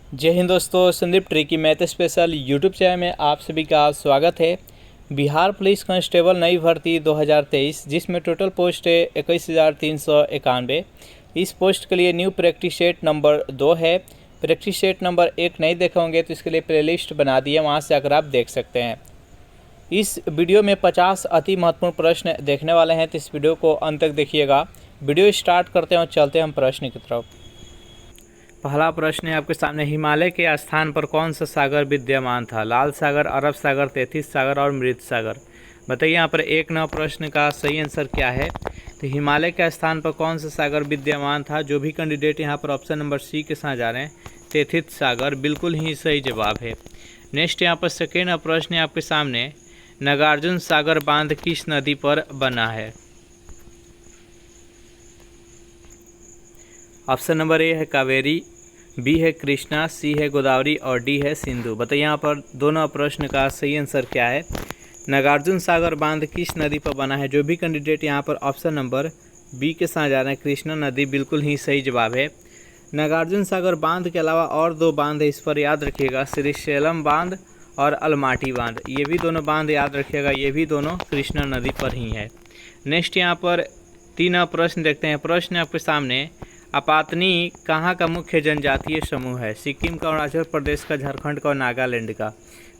जय हिंद दोस्तों, Sandeep tricky math special YouTube channel में आप सभी का स्वागत है। बिहार पुलिस कांस्टेबल नई भर्ती 2023 जिसमें टोटल पोस्ट है 21,391। इस पोस्ट के लिए न्यू प्रैक्टिस सेट नंबर 2 है। प्रैक्टिस सेट नंबर 1 नहीं देखे होंगे तो इसके लिए प्लेलिस्ट बना दी है, वहाँ से आकर आप देख सकते हैं। इस वीडियो में 50 अति महत्वपूर्ण प्रश्न देखने वाले हैं, तो इस वीडियो को अंत तक देखिएगा। वीडियो स्टार्ट करते हैं और चलते हैं हम प्रश्न की तरफ। पहला प्रश्न है आपके सामने, हिमालय के स्थान पर कौन सा सागर विद्यमान था? लाल सागर, अरब सागर, तैतीस सागर और मृत सागर। बताइए यहाँ पर 1 प्रश्न का सही आंसर क्या है। तो हिमालय के स्थान पर कौन सा सागर विद्यमान था? जो भी कैंडिडेट यहाँ पर ऑप्शन नंबर सी के साथ जा रहे हैं, तैतीस सागर बिल्कुल ही सही जवाब है। नेक्स्ट यहाँ पर सेकेंड प्रश्न है आपके सामने, नागार्जुन सागर बांध किस नदी पर बना है? ऑप्शन नंबर ए है कावेरी, बी है कृष्णा, सी है गोदावरी और डी है सिंधु। बताइए यहाँ पर दोनों प्रश्न का सही आंसर क्या है। नागार्जुन सागर बांध किस नदी पर बना है? जो भी कैंडिडेट यहाँ पर ऑप्शन नंबर बी के साथ जा रहे हैं, कृष्णा नदी, बिल्कुल ही सही जवाब है। नागार्जुन सागर बांध के अलावा और 2 बांध है, इस पर याद रखिएगा, श्रीशैलम बांध और अलमाटी बांध। ये भी दोनों बांध याद रखिएगा, ये भी दोनों कृष्णा नदी पर ही है। नेक्स्ट यहाँ पर 3 प्रश्न देखते हैं। प्रश्न आपके सामने, अपातनी कहाँ का मुख्य जनजातीय समूह है? सिक्किम का, अरुणाचल प्रदेश का, झारखंड का और नागालैंड का।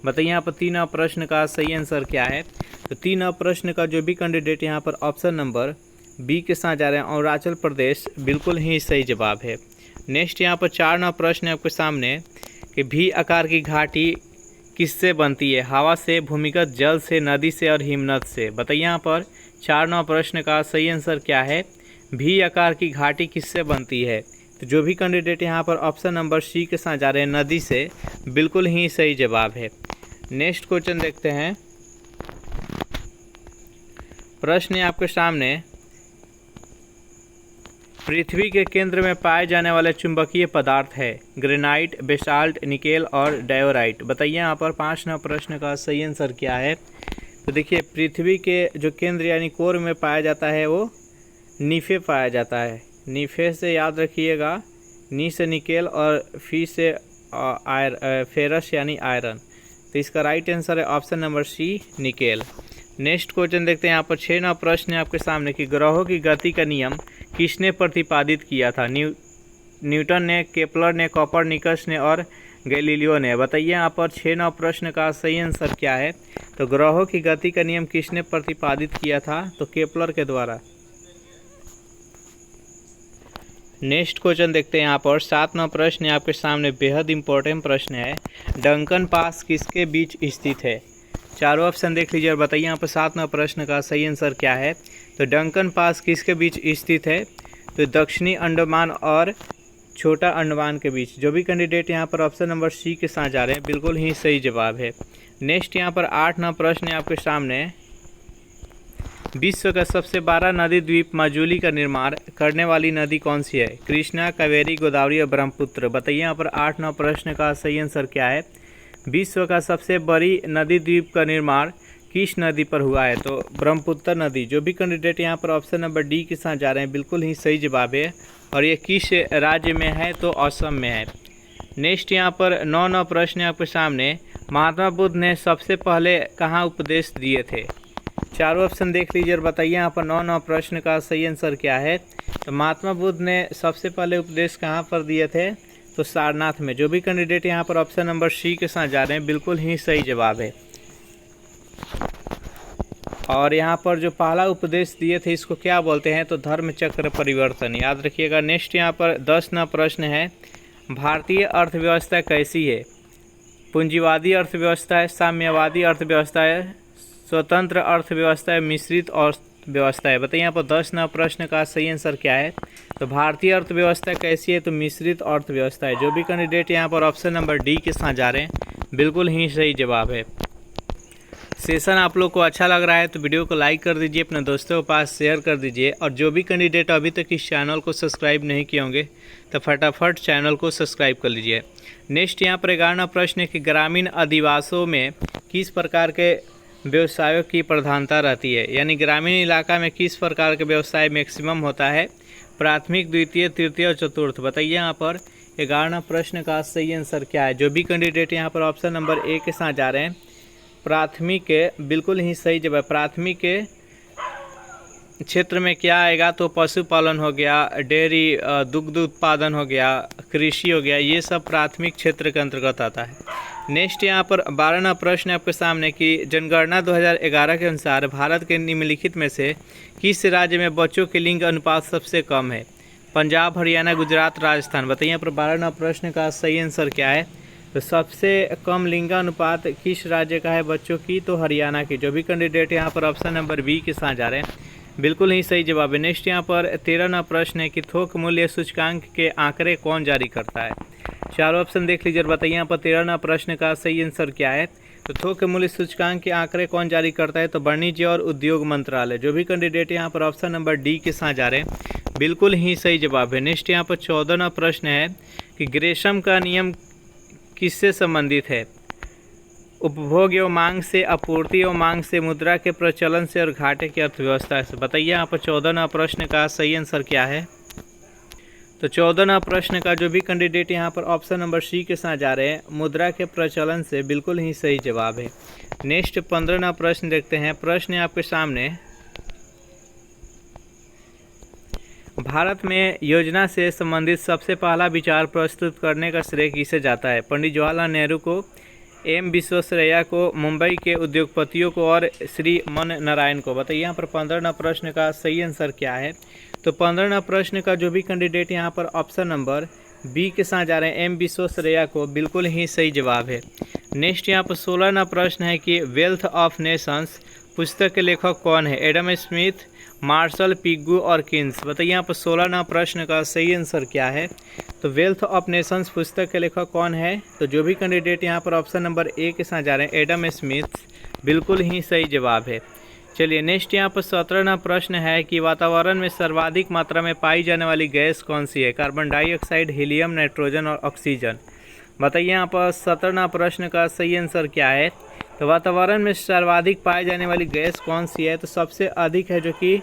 बताइए यहाँ पर 3 प्रश्न का सही आंसर क्या है। तो 3 प्रश्न का जो भी कैंडिडेट यहाँ पर ऑप्शन नंबर बी के साथ जा रहे हैं, अरुणाचल प्रदेश, बिल्कुल ही सही जवाब है। नेक्स्ट यहाँ पर 4 प्रश्न है आपके सामने कि भी आकार की घाटी किससे बनती है? हवा से, भूमिगत जल से, नदी से और हिमनद से। बताइए यहाँ पर 4 प्रश्न का सही आंसर क्या है। भी आकार की घाटी किससे बनती है? तो जो भी कैंडिडेट यहाँ पर ऑप्शन नंबर सी के साथ जा रहे हैं, नदी से, बिल्कुल ही सही जवाब है। नेक्स्ट क्वेश्चन देखते हैं। प्रश्न है आपके सामने, पृथ्वी के केंद्र में पाए जाने वाले चुंबकीय पदार्थ है? ग्रेनाइट, बेसाल्ट, निकेल और डायोराइट। बताइए यहाँ पर 5 प्रश्न का सही आंसर क्या है। तो देखिए, पृथ्वी के जो केंद्र यानी कोर में पाया जाता है वो नीफे पाया जाता है। नीफे से याद रखिएगा, नी से निकेल और फी से फेरस यानी आयरन। तो इसका राइट आंसर है option number C, nickel. Next question देखते हैं। यहाँ पर 6 प्रश्न है आपके सामने कि ग्रहों की गति का नियम किसने प्रतिपादित किया था? न्यूटन ने, केपलर ने, कोपरनिकस ने और गैलीलियो ने। बताइए यहाँ पर 6 प्रश्न का सही आंसर क्या है। तो ग्रहों की गति का नियम किसने प्रतिपादित किया था? तो केपलर के द्वारा। नेक्स्ट क्वेश्चन देखते हैं। यहाँ पर 7 प्रश्न है आपके सामने, बेहद इंपॉर्टेंट प्रश्न है। डंकन पास किसके बीच स्थित है? चारों ऑप्शन देख लीजिए और बताइए यहाँ पर 7 प्रश्न का सही आंसर क्या है। तो डंकन पास किसके बीच स्थित है? तो दक्षिणी अंडमान और छोटा अंडमान के बीच। जो भी कैंडिडेट यहाँ पर ऑप्शन नंबर सी के साथ जा रहे हैं, बिल्कुल ही सही जवाब है। नेक्स्ट यहाँ पर 8 प्रश्न है आपके सामने, विश्व का सबसे बड़ा नदी द्वीप माजुली का निर्माण करने वाली नदी कौन सी है? कृष्णा, कावेरी, गोदावरी और ब्रह्मपुत्र। बताइए यहाँ पर 8 प्रश्न का सही आंसर क्या है। विश्व का सबसे बड़ी नदी द्वीप का निर्माण किस नदी पर हुआ है? तो ब्रह्मपुत्र नदी। जो भी कैंडिडेट यहाँ पर ऑप्शन नंबर डी के साथ जा रहे हैं, बिल्कुल ही सही जवाब है। और ये किस राज्य में है? तो असम में है। नेक्स्ट यहाँ पर 9 प्रश्न है आपके सामने, महात्मा बुद्ध ने सबसे पहले कहाँ उपदेश दिए थे? चारों ऑप्शन देख लीजिए और बताइए यहाँ पर 9 प्रश्न का सही आंसर क्या है। तो महात्मा बुद्ध ने सबसे पहले उपदेश कहाँ पर दिए थे? तो सारनाथ में। जो भी कैंडिडेट यहाँ पर ऑप्शन नंबर सी के साथ जा रहे हैं, बिल्कुल ही सही जवाब है। और यहाँ पर जो पहला उपदेश दिए थे, इसको क्या बोलते हैं? तो धर्म चक्र परिवर्तन, याद रखिएगा। नेक्स्ट यहाँ पर 10 प्रश्न है, भारतीय अर्थव्यवस्था कैसी है? पूंजीवादी अर्थव्यवस्था है, साम्यवादी अर्थव्यवस्था है, स्वतंत्र अर्थव्यवस्था है, मिश्रित अर्थव्यवस्था है। बताइए यहाँ पर 10 प्रश्न का सही आंसर क्या है। तो भारतीय अर्थव्यवस्था कैसी है? तो मिश्रित अर्थव्यवस्था है। जो भी कैंडिडेट यहाँ पर ऑप्शन नंबर डी के साथ जा रहे हैं, बिल्कुल ही सही जवाब है। सेशन आप लोग को अच्छा लग रहा है तो वीडियो को लाइक कर दीजिए, अपने दोस्तों के पास शेयर कर दीजिए। और जो भी कैंडिडेट अभी तक इस चैनल को सब्सक्राइब नहीं किए होंगे तो फटाफट चैनल को सब्सक्राइब कर लीजिए। नेक्स्ट यहाँ पर 11 प्रश्न है कि ग्रामीण अधिवासों में किस प्रकार के व्यवसायों की प्रधानता रहती है? यानी ग्रामीण इलाका में किस प्रकार के व्यवसाय मैक्सिमम होता है? प्राथमिक, द्वितीय, तृतीय और चतुर्थ। बताइए यहाँ पर 11वां प्रश्न का सही आंसर क्या है? जो भी कैंडिडेट यहाँ पर ऑप्शन नंबर ए के साथ जा रहे हैं, प्राथमिक बिल्कुल ही सही जवाब। प्राथमिक क्षेत्र में क्या आएगा? तो पशुपालन हो गया, डेयरी दुग्ध उत्पादन हो गया, कृषि हो गया, ये सब प्राथमिक क्षेत्र के अंतर्गत आता है। नेक्स्ट यहाँ पर 12वां प्रश्न आपके सामने कि जनगणना 2011 के अनुसार भारत के निम्नलिखित में से किस राज्य में बच्चों के लिंग अनुपात सबसे कम है? पंजाब, हरियाणा, गुजरात, राजस्थान। बताइए यहाँ पर 12वां प्रश्न का सही आंसर क्या है? तो सबसे कम लिंगानुपात किस राज्य का है बच्चों की? तो हरियाणा की। जो भी कैंडिडेट यहाँ पर ऑप्शन नंबर बी के साथ जा रहे हैं, बिल्कुल ही सही जवाब है। नेक्स्ट यहाँ पर 13वां प्रश्न है कि थोक मूल्य सूचकांक के आंकड़े कौन जारी करता है? चारों ऑप्शन देख लीजिए और बताइए यहाँ पर 13वां प्रश्न का सही आंसर क्या है? तो थोक मूल्य सूचकांक के आंकड़े कौन जारी करता है? तो वाणिज्य और उद्योग मंत्रालय। जो भी कैंडिडेट यहाँ पर ऑप्शन नंबर डी के साथ जा रहे हैं, बिल्कुल ही सही जवाब है। नेक्स्ट यहाँ पर 14वां प्रश्न है कि ग्रेशम का नियम किससे संबंधित है? उपभोग एवं मांग से, आपूर्ति एवं मांग से, मुद्रा के प्रचलन से और घाटे की अर्थव्यवस्था से। बताइए यहाँ पर 14वां प्रश्न का सही आंसर क्या है? तो 14वां प्रश्न का जो भी कैंडिडेट यहाँ पर ऑप्शन नंबर सी के साथ जा रहे हैं, मुद्रा के प्रचलन से, बिल्कुल ही सही जवाब है। नेक्स्ट 15वां प्रश्न देखते हैं। प्रश्न आपके सामने, भारत में योजना से संबंधित सबसे पहला विचार प्रस्तुत करने का श्रेय किसे जाता है? पंडित जवाहरलाल नेहरू को, एम विश्वेश्वरैया को, मुंबई के उद्योगपतियों को और श्री मन नारायण को। बताइए यहाँ पर 15वां प्रश्न का सही आंसर क्या है? तो 15वां प्रश्न का जो भी कैंडिडेट यहाँ पर ऑप्शन नंबर बी के साथ जा रहे हैं, एम विश्वेश्वरैया को, बिल्कुल ही सही जवाब है। नेक्स्ट यहाँ पर 16वां प्रश्न है कि वेल्थ ऑफ नेशंस पुस्तक के लेखक कौन है? एडम स्मिथ, मार्शल, पिग्गू और किन्स। बताइए यहाँ पर 16वां प्रश्न का सही आंसर क्या है? तो वेल्थ ऑफ नेशंस पुस्तक के लेखक कौन है? तो जो भी कैंडिडेट यहाँ पर ऑप्शन नंबर ए के साथ जा रहे हैं, एडम स्मिथ, बिल्कुल ही सही जवाब है। चलिए नेक्स्ट यहाँ पर 17वां प्रश्न है कि वातावरण में सर्वाधिक मात्रा में पाई जाने वाली गैस कौन सी है? कार्बन डाइऑक्साइड, हीलियम, नाइट्रोजन और ऑक्सीजन। बताइए यहाँ पर 17वां प्रश्न का सही आंसर क्या है? तो वातावरण में सर्वाधिक पाई जाने वाली गैस कौन सी है? तो सबसे अधिक है जो कि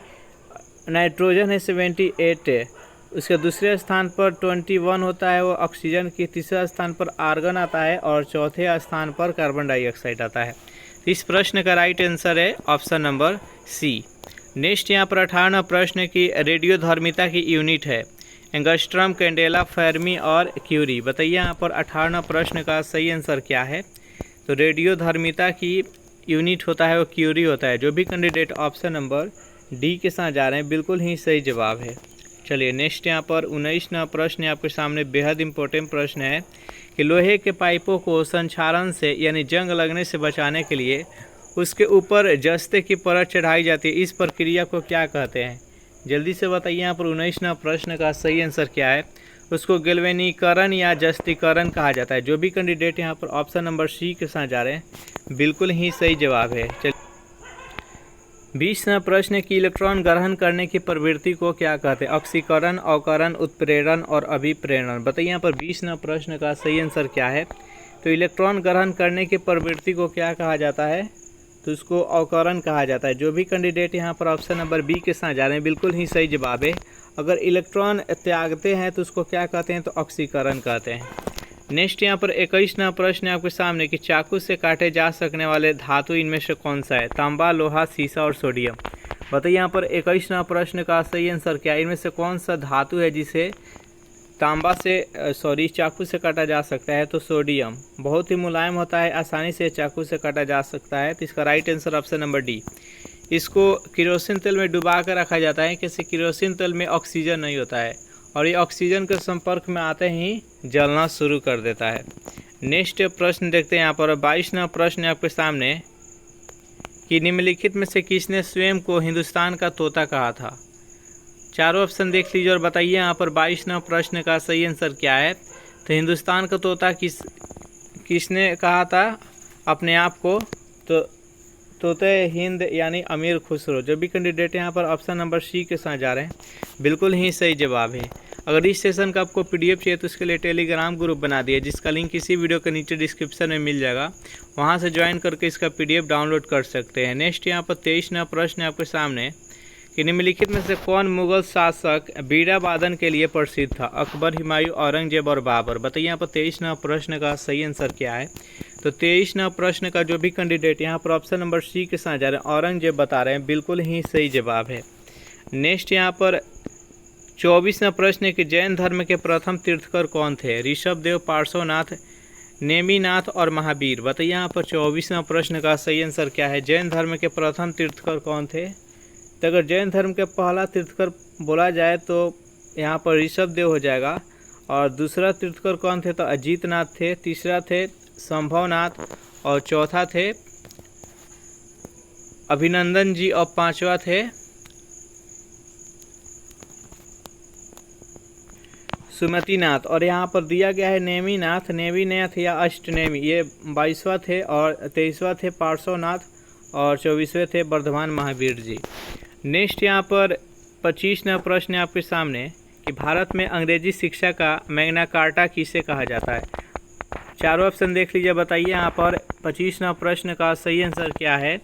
नाइट्रोजन है 78 है, उसके दूसरे स्थान पर 21 होता है वो ऑक्सीजन की, तीसरे स्थान पर आर्गन आता है और चौथे स्थान पर कार्बन डाइऑक्साइड आता है। इस प्रश्न का राइट आंसर है ऑप्शन नंबर सी। नेक्स्ट यहाँ पर 18वां प्रश्न की रेडियोधर्मिता की यूनिट है एंगस्ट्रम, कैंडेला, फेर्मी और क्यूरी। बताइए यहाँ पर 18वां प्रश्न का सही आंसर क्या है? तो रेडियोधर्मिता की यूनिट होता है वो क्यूरी होता है। जो भी कैंडिडेट ऑप्शन नंबर डी के साथ जा रहे हैं, बिल्कुल ही सही जवाब है। चलिए नेक्स्ट यहाँ पर 19वां प्रश्न आपके सामने बेहद इंपॉर्टेंट प्रश्न है कि लोहे के पाइपों को संक्षारण से यानी जंग लगने से बचाने के लिए उसके ऊपर जस्ते की परत चढ़ाई जाती है, इस प्रक्रिया को क्या कहते हैं? जल्दी से बताइए यहाँ पर 19वां प्रश्न का सही आंसर क्या है? उसको गैल्वेनीकरण या जस्तीकरण कहा जाता है। जो भी कैंडिडेट यहाँ पर ऑप्शन नंबर सी के साथ जा रहे हैं, बिल्कुल ही सही जवाब है। चलिए 20वां प्रश्न की इलेक्ट्रॉन ग्रहण करने की प्रवृत्ति को क्या कहते हैं? ऑक्सीकरण, अवकरण, उत्प्रेरण और अभिप्रेरण। बताइए यहाँ पर 20वां प्रश्न का सही आंसर क्या है? तो इलेक्ट्रॉन ग्रहण करने की प्रवृत्ति को क्या कहा जाता है? तो उसको अवकरण कहा जाता है। जो भी कैंडिडेट यहाँ पर ऑप्शन नंबर बी के साथ जा रहे हैं, बिल्कुल ही सही जवाब है। अगर इलेक्ट्रॉन त्यागते हैं तो उसको क्या कहते हैं? तो ऑक्सीकरण कहते हैं। नेक्स्ट यहाँ पर 21वां प्रश्न आपके सामने कि चाकू से काटे जा सकने वाले धातु इनमें से कौन सा है? तांबा, लोहा, सीसा और सोडियम। बताइए यहाँ पर 21वां प्रश्न का सही आंसर क्या है? इनमें से कौन सा धातु है जिसे चाकू से काटा जा सकता है? तो सोडियम। बहुत ही मुलायम होता है, आसानी से चाकू से काटा जा सकता है। तो इसका right answer option number D. इसको केरोसिन तेल में डुबा कर रखा जाता है, कैसे केरोसिन तेल में ऑक्सीजन नहीं होता है और ये ऑक्सीजन के संपर्क में आते ही जलना शुरू कर देता है। नेक्स्ट प्रश्न देखते हैं यहाँ पर 22वां प्रश्न आपके सामने कि निम्नलिखित में से किसने स्वयं को हिंदुस्तान का तोता कहा था? चारों ऑप्शन देख लीजिए और बताइए यहाँ पर 22वां प्रश्न का सही आंसर क्या है? तो हिंदुस्तान का तोता किसने कहा था अपने आप को? तो तोते हिंद यानी अमीर खुसरो। जो भी कैंडिडेट यहाँ पर ऑप्शन नंबर सी के साथ जा रहे हैं, बिल्कुल ही सही जवाब है। अगर इस सेशन का आपको पीडीएफ चाहिए तो उसके लिए टेलीग्राम ग्रुप बना दिया, जिसका लिंक इसी वीडियो के नीचे डिस्क्रिप्शन में मिल जाएगा, वहाँ से ज्वाइन करके इसका पीडीएफ डाउनलोड कर सकते हैं। नेक्स्ट यहाँ पर 23वां प्रश्न आपके सामने कि निम्नलिखित में से कौन मुगल शासक बीड़ा वादन के लिए प्रसिद्ध था? अकबर, हुमायूं, औरंगजेब और बाबर। बताइए यहाँ पर 23 नंबर प्रश्न का सही आंसर क्या है? तो 23 नंबर प्रश्न का जो भी कैंडिडेट यहाँ पर ऑप्शन नंबर सी के साथ जा रहे हैं, औरंगजेब बता रहे हैं, बिल्कुल ही सही जवाब है। नेक्स्ट यहाँ पर 24वां प्रश्न है कि जैन धर्म के प्रथम तीर्थकर कौन थे? ऋषभदेव, पार्श्वनाथ, नेमिनाथ और महावीर। बताइए यहाँ पर 24वां प्रश्न का सही आंसर क्या है? जैन धर्म के प्रथम तीर्थकर कौन थे? तो अगर जैन धर्म के पहला तीर्थकर बोला जाए तो यहाँ पर ऋषभदेव हो जाएगा। और दूसरा तीर्थकर कौन थे? तो अजीतनाथ थे। तीसरा थे संभवनाथ और चौथा थे अभिनंदन जी और पांचवा थे सुमतिनाथ। और यहाँ पर दिया गया है नेमिनाथ, नेमिनाथ या अष्टनेमी, ये 22वां थे और 23वां थे पार्श्वनाथ और 24वें थे वर्धमान महावीर जी। नेक्स्ट यहाँ पर 25वां प्रश्न है आपके सामने कि भारत में अंग्रेजी शिक्षा का मैग्ना कार्टा किसे कहा जाता है? चारों ऑप्शन देख लीजिए, बताइए यहाँ पर 25वां प्रश्न का सही आंसर क्या है?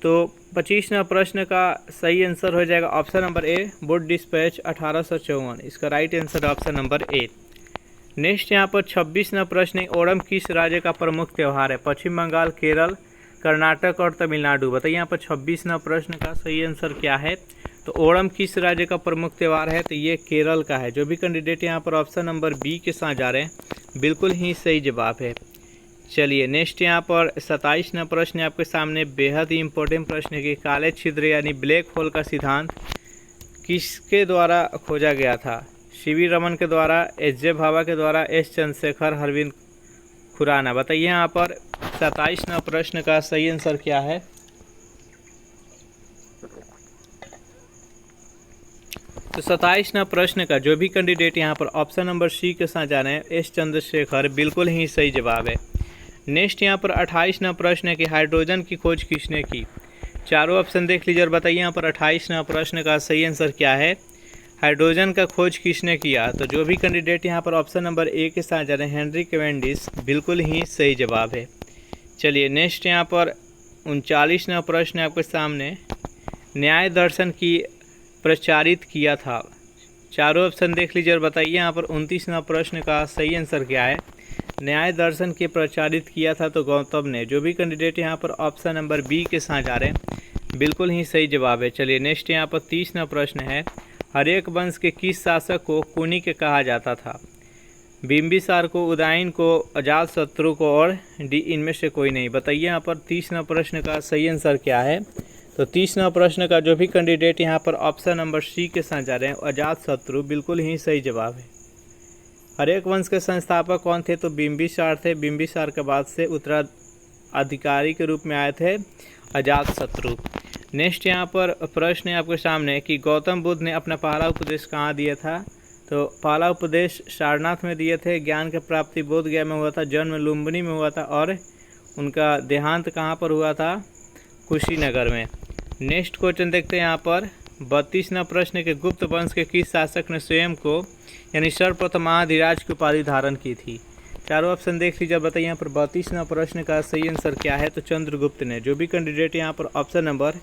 तो 25वां प्रश्न का सही आंसर हो जाएगा option number A, Wood dispatch 1854। इसका right answer option number A. Next यहाँ पर 26वां प्रश्न है, ओणम किस राज्य का प्रमुख त्यौहार है? पश्चिम बंगाल, केरल, कर्नाटक और तमिलनाडु। बताइए यहाँ पर 26वां प्रश्न का सही आंसर क्या है? तो ओणम किस राज्य का प्रमुख त्यौहार है? तो ये केरल का है। जो भी कैंडिडेट यहाँ पर ऑप्शन नंबर बी के साथ जा रहे हैं, बिल्कुल ही सही जवाब है। चलिए नेक्स्ट यहाँ पर 27वां प्रश्न है आपके सामने, बेहद ही इंपॉर्टेंट प्रश्न है कि काले छिद्र यानी ब्लैक होल का सिद्धांत किसके द्वारा खोजा गया था? सीवी रमन के द्वारा, एच.जे. भाभा के द्वारा, एस. चंद्रशेखर, अरविंद खुराना। बताइए यहाँ पर 27वां प्रश्न का सही आंसर क्या है? तो 27वां प्रश्न का जो भी कैंडिडेट यहाँ पर ऑप्शन नंबर सी के साथ जा रहे हैं, एस. चंद्रशेखर, बिल्कुल ही सही जवाब है। नेक्स्ट यहाँ पर 28वां प्रश्न है कि हाइड्रोजन की खोज किसने की? चारों ऑप्शन देख लीजिए और बताइए यहाँ पर 28वां प्रश्न का सही आंसर क्या है? हाइड्रोजन का खोज किसने किया? तो जो भी कैंडिडेट यहाँ पर ऑप्शन नंबर ए के साथ जा रहे हैं, हेनरी कैवेंडिश, बिल्कुल ही सही जवाब है। चलिए नेक्स्ट यहाँ पर 39वां प्रश्न है आपके सामने, न्याय दर्शन की प्रचारित किया था? चारों ऑप्शन देख लीजिए और बताइए यहाँ पर 29वां प्रश्न का सही आंसर क्या है? न्याय दर्शन के प्रचारित किया था तो गौतम ने। जो भी कैंडिडेट यहाँ पर ऑप्शन नंबर बी के साथ जा रहे हैं, बिल्कुल ही सही जवाब है। चलिए नेक्स्ट यहाँ पर 30वां प्रश्न है, हर्यक वंश के किस शासक को कुनी के कहा जाता था? बिंबिसार को, उदयन को, अजातशत्रु को और डी इनमें से कोई नहीं। बताइए यहाँ पर 30वां प्रश्न का सही आंसर क्या है? तो 30वां प्रश्न का जो भी कैंडिडेट यहाँ पर ऑप्शन नंबर सी के साथ जा रहे हैं, अजातशत्रु, बिल्कुल ही सही जवाब है। हर्यक वंश के संस्थापक कौन थे? तो बिंबिसार थे। बिंबिसार के बाद से उत्तराधिकारी के रूप में आए थे अजातशत्रु। नेक्स्ट यहाँ पर प्रश्न है आपके सामने कि गौतम बुद्ध ने अपना पहला उपदेश कहाँ दिया था? तो पहला उपदेश सारनाथ में दिए थे। ज्ञान की प्राप्ति बोध गया में हुआ था, जन्म लुम्बिनी में हुआ था और उनका देहांत कहाँ पर हुआ था? कुशीनगर में। नेक्स्ट क्वेश्चन देखते हैं यहाँ पर 32वां प्रश्न के गुप्त वंश के किस शासक ने स्वयं को यानी सर्वप्रथम महाधिराज की उपाधि धारण की थी? चारों ऑप्शन देख लीजिए, बताइए यहाँ पर 32वां प्रश्न का सही आंसर क्या है? तो चंद्रगुप्त ने। जो भी कैंडिडेट यहाँ पर ऑप्शन नंबर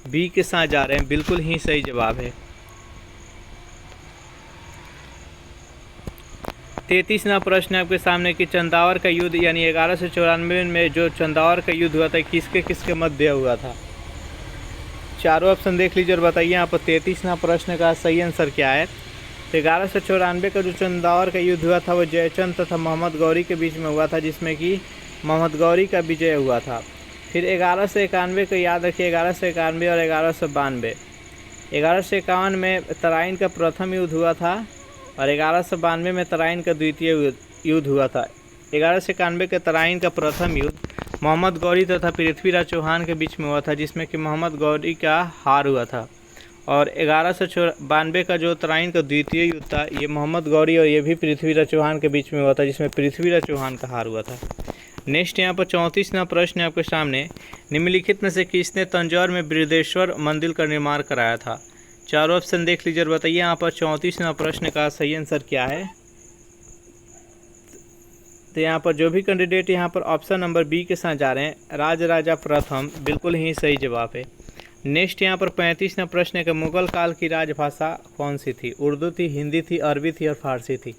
बी के साथ जा रहे हैं, बिल्कुल ही सही जवाब है। 33वां प्रश्न आपके सामने कि चंदावर का युद्ध यानी 1194 में जो चंदावर का युद्ध हुआ था, किसके किसके मध्य हुआ था? चारों ऑप्शन देख लीजिए और बताइए यहाँ पर 33वां प्रश्न का सही आंसर क्या है? तो 1194 का जो चंदावर का युद्ध हुआ था वो जयचंद तथा मोहम्मद गौरी के बीच में हुआ था, जिसमें कि मोहम्मद गौरी का विजय हुआ था। फिर 1191 को याद रखिए, 1191 और 1192। 1151 में तराइन का प्रथम युद्ध हुआ था और 1192 में तराइन का द्वितीय युद्ध हुआ था। 1191 के तराइन का प्रथम युद्ध मोहम्मद गौरी तथा पृथ्वीराज चौहान के बीच में हुआ था, जिसमें कि मोहम्मद गौरी का हार हुआ था। और 1192 का जो तराइन का द्वितीय युद्ध था, ये मोहम्मद गौरी और ये भी पृथ्वीराज चौहान के बीच में हुआ था, जिसमें पृथ्वीराज चौहान का हार हुआ था। नेक्स्ट यहाँ पर 34वां प्रश्न है आपके सामने, निम्नलिखित में से किसने तंजौर में बृहदेश्वर मंदिर का निर्माण कराया था? चारों ऑप्शन देख लीजिए और बताइए यहाँ पर 34वां प्रश्न का सही आंसर क्या है? तो यहाँ पर जो भी कैंडिडेट यहाँ पर ऑप्शन नंबर बी के साथ जा रहे हैं, राजराजा प्रथम, बिल्कुल ही सही जवाब है। नेक्स्ट यहाँ पर 35वां प्रश्न है कि मुगल काल की राजभाषा कौन सी थी? उर्दू थी, हिंदी थी, अरबी थी और फारसी थी।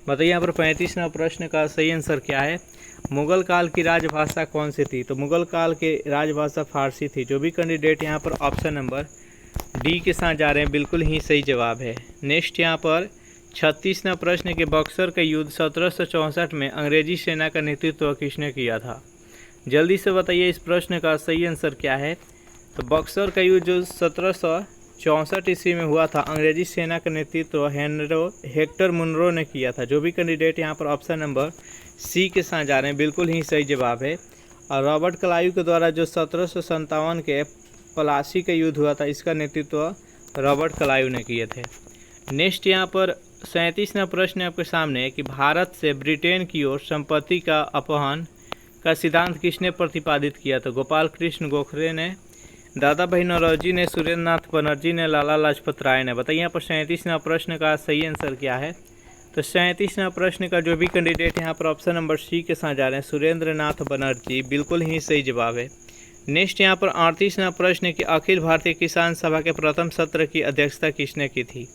बताइए यहाँ पर 35वां प्रश्न का सही आंसर क्या है? मुगल काल की राजभाषा कौन सी थी? तो मुगल काल की राजभाषा फारसी थी। जो भी कैंडिडेट यहाँ पर ऑप्शन नंबर डी के साथ जा रहे हैं बिल्कुल ही सही जवाब है। नेक्स्ट यहाँ पर 36वां प्रश्न के बक्सर का युद्ध 1764 में अंग्रेजी सेना का नेतृत्व किसने किया था? जल्दी से बताइए इस प्रश्न का सही आंसर क्या है? तो बक्सर का युद्ध जो 1764 ईस्वी में हुआ था, अंग्रेजी सेना का नेतृत्व हेक्टर मुनरो ने किया था। जो भी कैंडिडेट यहाँ पर ऑप्शन नंबर सी के साथ जा रहे हैं बिल्कुल ही सही जवाब है। और रॉबर्ट क्लाइव के द्वारा जो 1757 के प्लासी का युद्ध हुआ था, इसका नेतृत्व रॉबर्ट क्लाइव ने किए थे। नेक्स्ट यहाँ पर 37वां प्रश्न आपके सामने है कि भारत से ब्रिटेन की ओर संपत्ति का अपहरण का सिद्धांत किसने प्रतिपादित किया था? गोपाल कृष्ण गोखले ने, दादा भाई नौरोजी ने, सुरेंद्र नाथ बनर्जी ने, लाला लाजपत राय ने। बताइए यहाँ पर 37वां प्रश्न का सही आंसर क्या है? तो 37वां प्रश्न का जो भी कैंडिडेट यहाँ पर ऑप्शन नंबर सी के साथ जा रहे हैं सुरेंद्र नाथ बनर्जी, बिल्कुल ही सही जवाब है। नेक्स्ट यहाँ पर 38वां प्रश्न कि अखिल भारतीय किसान सभा के प्रथम सत्र की अध्यक्षता किसने की थी?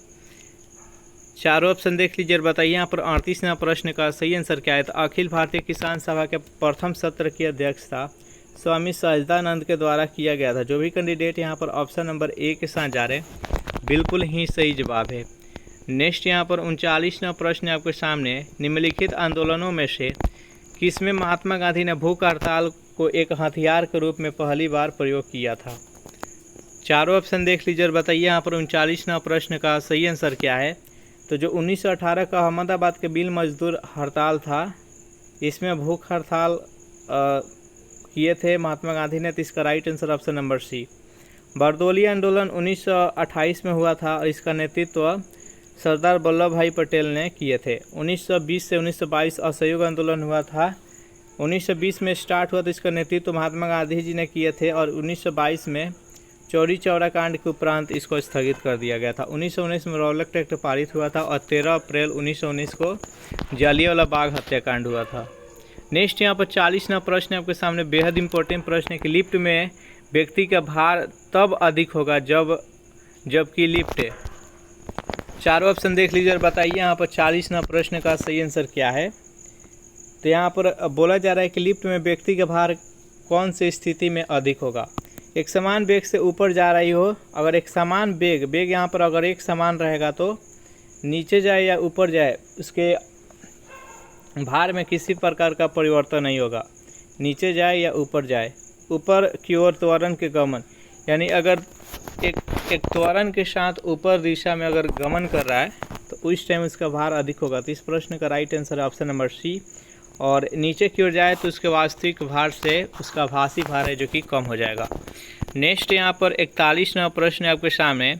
चारों ऑप्शन देख लीजिए और बताइए यहाँ पर 38वां प्रश्न का सही आंसर क्या है? तो अखिल भारतीय किसान सभा के प्रथम सत्र की अध्यक्षता स्वामी सहजानंद के द्वारा किया गया था। जो भी कैंडिडेट यहाँ पर ऑप्शन नंबर ए के साथ जा रहे हैं बिल्कुल ही सही जवाब है। नेक्स्ट यहाँ पर 39वां प्रश्न आपके सामने, निम्नलिखित आंदोलनों में से किसमें महात्मा गांधी ने भूख हड़ताल को एक हथियार के रूप में पहली बार प्रयोग किया था? चारों ऑप्शन देख लीजिए और बताइए यहाँ पर 39वां प्रश्न का सही आंसर क्या है? तो जो 1918 का अहमदाबाद के मिल मजदूर हड़ताल था, इसमें भूख हड़ताल किए थे महात्मा गांधी ने, तो इसका right answer option number C. Bardoli आंदोलन 1928 में हुआ था और इसका नेतृत्व सरदार वल्लभ भाई पटेल ने किए थे। 1920 से 1922 असहयोग आंदोलन हुआ था। 1920 में स्टार्ट हुआ तो इसका नेतृत्व महात्मा गांधी जी ने किए थे और 1922 में चौरी चौरा कांड के उपरांत इसको स्थगित कर दिया गया था। 1919 में रॉलेट एक्ट पारित हुआ था और 13 अप्रैल 1919 को जालियांवाला बाग हत्याकांड हुआ था। नेक्स्ट यहाँ पर 40वां प्रश्न आपके सामने बेहद इंपॉर्टेंट प्रश्न है कि लिफ्ट में व्यक्ति का भार तब अधिक होगा जबकि लिफ्ट। चारों ऑप्शन देख लीजिए और बताइए यहाँ पर 40वां प्रश्न का सही आंसर क्या है? तो यहाँ पर बोला जा रहा है कि लिफ्ट में व्यक्ति का भार कौन सी स्थिति में अधिक होगा? एक समान वेग से ऊपर जा रही हो, अगर एक समान वेग यहाँ पर अगर एक समान रहेगा तो नीचे जाए या ऊपर जाए उसके भार में किसी प्रकार का परिवर्तन नहीं होगा। नीचे जाए या ऊपर जाए, ऊपर की ओर त्वरण के गमन, यानी अगर एक त्वरण के साथ ऊपर दिशा में अगर गमन कर रहा है तो उस टाइम उसका भार अधिक होगा। तो इस प्रश्न का राइट आंसर है ऑप्शन नंबर सी। और नीचे की ओर जाए तो उसके वास्तविक भार से उसका भासी भार है जो कि कम हो जाएगा। नेक्स्ट यहाँ पर 41वां प्रश्न है आपके सामने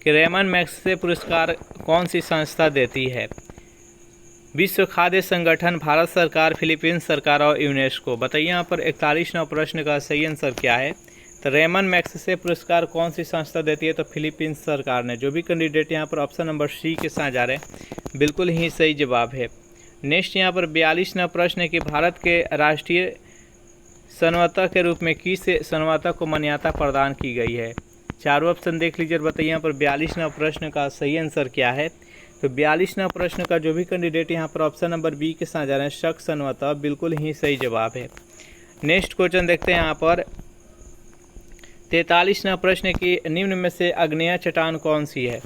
कि रेमन मैग्सेसे पुरस्कार कौन सी संस्था देती है? विश्व खाद्य संगठन, भारत सरकार, फिलीपींस सरकार और यूनेस्को। बताइए यहाँ पर 41वां प्रश्न का सही आंसर क्या है? तो रेमन मैग्सेसे पुरस्कार कौन सी संस्था देती है? तो फिलीपींस सरकार ने। जो भी कैंडिडेट यहाँ पर ऑप्शन नंबर सी के साथ जा रहे हैं बिल्कुल ही सही जवाब है। नेक्स्ट यहाँ पर 42वां प्रश्न है कि भारत के राष्ट्रीय संवता के रूप में किस संवता को मान्यता प्रदान की गई है? चारों ऑप्शन देख लीजिए और बताइए यहाँ पर 42वां प्रश्न का सही आंसर क्या है? तो 42वां प्रश्न का जो भी कैंडिडेट यहाँ पर ऑप्शन नंबर बी के साथ जा रहे हैं शक संवता, बिल्कुल ही सही जवाब है। नेक्स्ट क्वेश्चन देखते हैं यहाँ पर 43वां प्रश्न की निम्न में से आग्नेय चट्टान कौन सी है?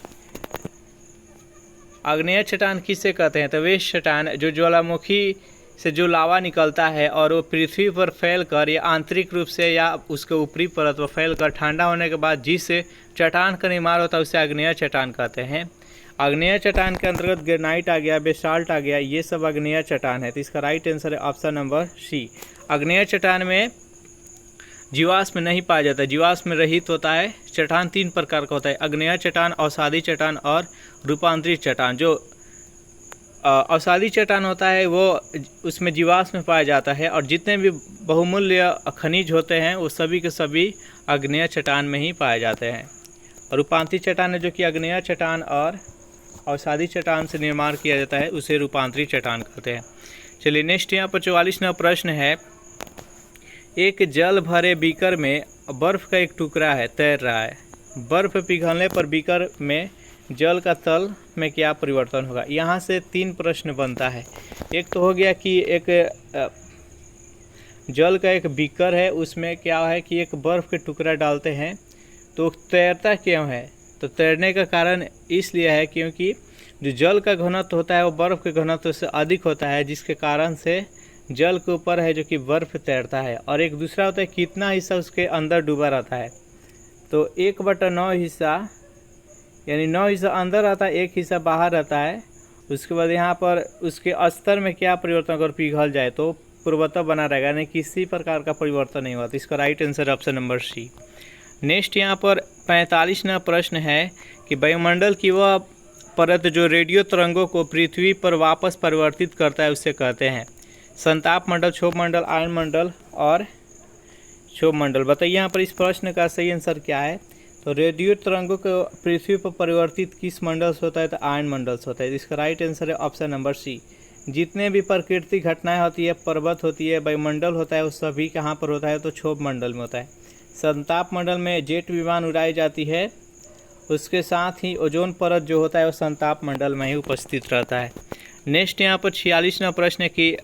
आग्नेय चट्टान किसे कहते हैं? तो वे चट्टान जो ज्वालामुखी से जो लावा निकलता है और वो पृथ्वी पर फैलकर या आंतरिक रूप से या उसके ऊपरी परत पर फैलकर ठंडा होने के बाद जिस चट्टान का निर्माण होता है उसे आग्नेय चट्टान कहते हैं। आग्नेय चट्टान के अंतर्गत ग्रेनाइट आ गया, बेसाल्ट आ गया, ये सब आग्नेय चट्टान है। तो इसका राइट आंसर है ऑप्शन नंबर सी। आग्नेय चट्टान में जीवाश्म नहीं पाया जाता, जीवाश्म रहित होता है। चट्टान 3 प्रकार का होता है, आग्नेय चट्टान, अवसादी चट्टान और रूपांतरित चट्टान। जो अवसादी चट्टान होता है वो उसमें जीवाश्म पाया जाता है और जितने भी बहुमूल्य खनिज होते हैं वो सभी के सभी आग्नेय चट्टान में ही पाए जाते हैं। और रूपांतरित चट्टान है जो कि आग्नेय चट्टान और अवसादी चट्टान से निर्माण किया जाता है, उसे रूपांतरित चट्टान कहते हैं। चलिए नेक्स्ट यहाँ पर 44वां प्रश्न है, एक जल भरे बीकर में बर्फ़ का एक टुकड़ा है, तैर रहा है। बर्फ़ पिघलने पर बीकर में जल का तल में क्या परिवर्तन होगा। यहाँ से 3 प्रश्न बनता है। एक तो हो गया कि एक जल का एक बीकर है, उसमें क्या है कि एक बर्फ़ के टुकड़ा डालते हैं तो तैरता क्यों है। तो तैरने का कारण इसलिए है क्योंकि जो जल का घनत्व होता है वो बर्फ़ के घनत्व से अधिक होता है, जिसके कारण से जल के ऊपर है जो कि बर्फ़ तैरता है। और एक दूसरा होता है कितना हिस्सा उसके अंदर डूबा रहता है। तो 1/9 हिस्सा, यानी 9 हिस्सा अंदर रहता है, 1 हिस्सा बाहर रहता है। उसके बाद यहाँ पर उसके स्तर में क्या परिवर्तन, अगर पिघल जाए तो पूर्वतः बना रहेगा, यानी किसी प्रकार का परिवर्तन नहीं हुआ। तो इसका right answer option number C. Next यहाँ पर 45वां प्रश्न है कि वायुमंडल की वह परत जो रेडियो तरंगों को पृथ्वी पर वापस परिवर्तित करता है उसे कहते हैं। संताप मंडल, क्षोभ मंडल, आयन मंडल और क्षोभ मंडल। बताइए यहाँ पर इस प्रश्न का सही आंसर क्या है। तो रेडियो तरंगों को पृथ्वी पर परिवर्तित किस मंडल से होता है, तो आयन मंडल से होता है। इसका राइट आंसर है ऑप्शन नंबर सी। जितने भी प्राकृतिक घटनाएं होती है, पर्वत होती है, वायुमंडल होता है, वो सभी कहाँ पर होता है, तो क्षोभ मंडल में होता है। संताप मंडल में जेट विमान उड़ाई जाती है, उसके साथ ही ओजोन परत जो होता है वो संताप मंडल में ही उपस्थित रहता है। नेक्स्ट यहाँ पर 46वां प्रश्न है कि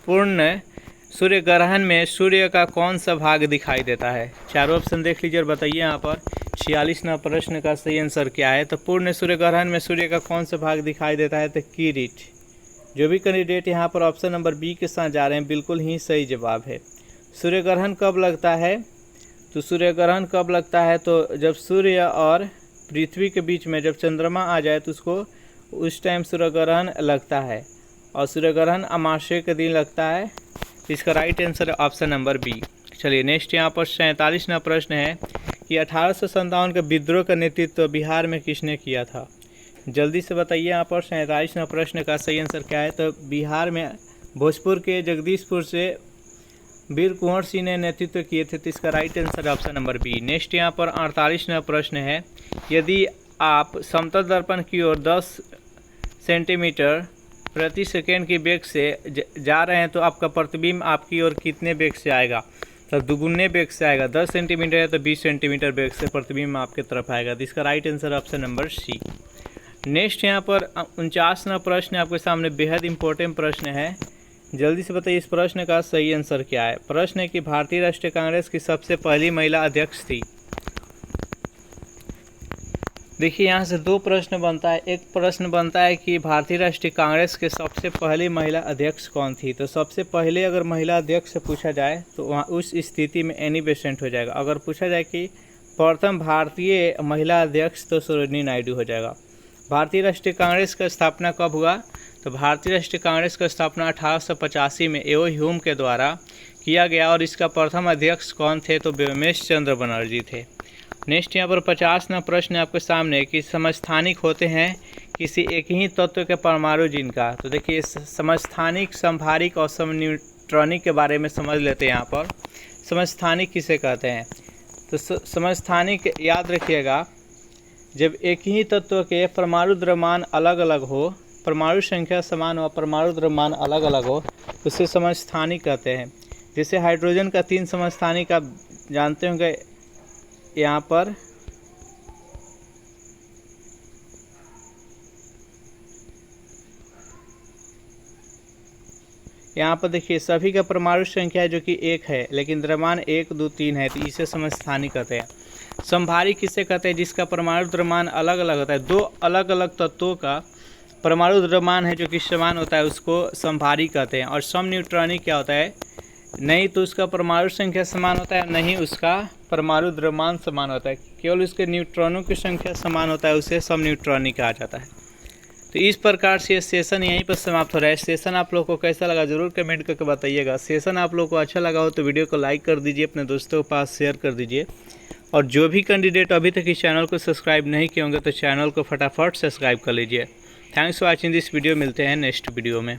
पूर्ण सूर्य ग्रहण में सूर्य का कौन सा भाग दिखाई देता है। चारों ऑप्शन देख लीजिए और बताइए यहाँ पर 46वां प्रश्न का सही आंसर क्या है। तो पूर्ण सूर्य ग्रहण में सूर्य का कौन सा भाग दिखाई देता है, तो किरीट। जो भी कैंडिडेट यहाँ पर ऑप्शन नंबर बी के साथ जा रहे हैं बिल्कुल ही सही जवाब है। सूर्य ग्रहण कब लगता है, तो सूर्य ग्रहण कब लगता है, तो जब सूर्य और पृथ्वी के बीच में जब चंद्रमा आ जाए तो उसको उस टाइम सूर्य ग्रहण लगता है। और सूर्य ग्रहण अमावस्या के दिन लगता है। इसका राइट आंसर है ऑप्शन नंबर बी। चलिए नेक्स्ट यहाँ पर 47वां प्रश्न है कि 1857 के विद्रोह का नेतृत्व बिहार में किसने किया था। जल्दी से बताइए यहाँ पर 47वां प्रश्न का सही आंसर क्या है। तो बिहार में भोजपुर के जगदीशपुर से वीर कुंवर सिंह ने नेतृत्व किए थे। तो इसका right answer option number B. Next यहाँ पर 48वां प्रश्न है, यदि आप समतल दर्पण की ओर 10 सेंटीमीटर प्रति सेकेंड की वेग से जा रहे हैं तो आपका प्रतिबिंब आपकी ओर कितने वेग से आएगा, तो दुगुने वेग से आएगा। 10 सेंटीमीटर है तो 20 सेंटीमीटर वेग से प्रतिबिंब आपके तरफ आएगा। तो इसका right answer option number C. Next यहाँ पर 49वां प्रश्न आपके सामने बेहद इंपॉर्टेंट प्रश्न है। जल्दी से बताइए इस प्रश्न का सही आंसर क्या है। प्रश्न है कि भारतीय राष्ट्रीय कांग्रेस की सबसे पहली महिला अध्यक्ष थी। देखिए यहाँ से 2 प्रश्न बनता है। एक प्रश्न बनता है कि भारतीय राष्ट्रीय कांग्रेस के सबसे पहली महिला अध्यक्ष कौन थी। तो सबसे पहले अगर महिला अध्यक्ष से पूछा जाए तो वहाँ उस स्थिति में एनी बेसेंट हो जाएगा। अगर पूछा जाए कि प्रथम भारतीय महिला अध्यक्ष तो सरोजिनी नायडू हो जाएगा। भारतीय राष्ट्रीय कांग्रेस का स्थापना कब हुआ, तो भारतीय राष्ट्रीय कांग्रेस का स्थापना 1885 में एओ ह्यूम के द्वारा किया गया और इसका प्रथम अध्यक्ष कौन थे, तो व्योमेश चंद्र बनर्जी थे। नेक्स्ट यहाँ पर 50वां प्रश्न आपके सामने कि समस्थानिक होते हैं किसी एक ही तत्व के परमाणु जिनका। तो देखिए समस्थानिक, समभारिक और समन्यूट्रॉनिक के बारे में समझ लेते हैं। यहाँ पर समस्थानिक किसे कहते हैं, तो समस्थानिक याद रखिएगा, जब एक ही तत्व के परमाणु द्रव्यमान अलग अलग हो, परमाणु संख्या समान हो, परमाणु द्रव्यमान अलग अलग हो, उसे समस्थानिक कहते हैं। जैसे हाइड्रोजन का 3 समस्थानिक आप जानते होंगे। यहाँ पर देखिए सभी का परमाणु संख्या जो कि 1 है, लेकिन द्रव्यमान 1, 2, 3 है, तो इसे समस्थानिक कहते हैं। समभारिक किसे कहते हैं, जिसका परमाणु द्रव्यमान अलग अलग होता है। 2 अलग अलग तत्वों का परमाणु द्रव्यमान है जो कि समान होता है, उसको समभारिक कहते हैं। और समन्यूट्रॉनिक क्या होता है, नहीं तो उसका परमाणु संख्या समान होता है, नहीं उसका परमाणु द्रव्यमान समान होता है, केवल उसके न्यूट्रॉनों की संख्या समान होता है, उसे समन्यूट्रॉनिक कहा जाता है। तो इस प्रकार से सेशन यहीं पर समाप्त हो रहा है। सेशन आप लोग को कैसा लगा जरूर कमेंट करके बताइएगा। सेशन आप लोग को अच्छा लगा हो तो वीडियो को लाइक कर दीजिए, अपने दोस्तों के पास शेयर कर दीजिए। और जो भी कैंडिडेट अभी तक इस चैनल को सब्सक्राइब नहीं किए होंगे तो चैनल को फटाफट सब्सक्राइब कर लीजिए। Thanks for watching this video. मिलते हैं नेक्स्ट वीडियो में।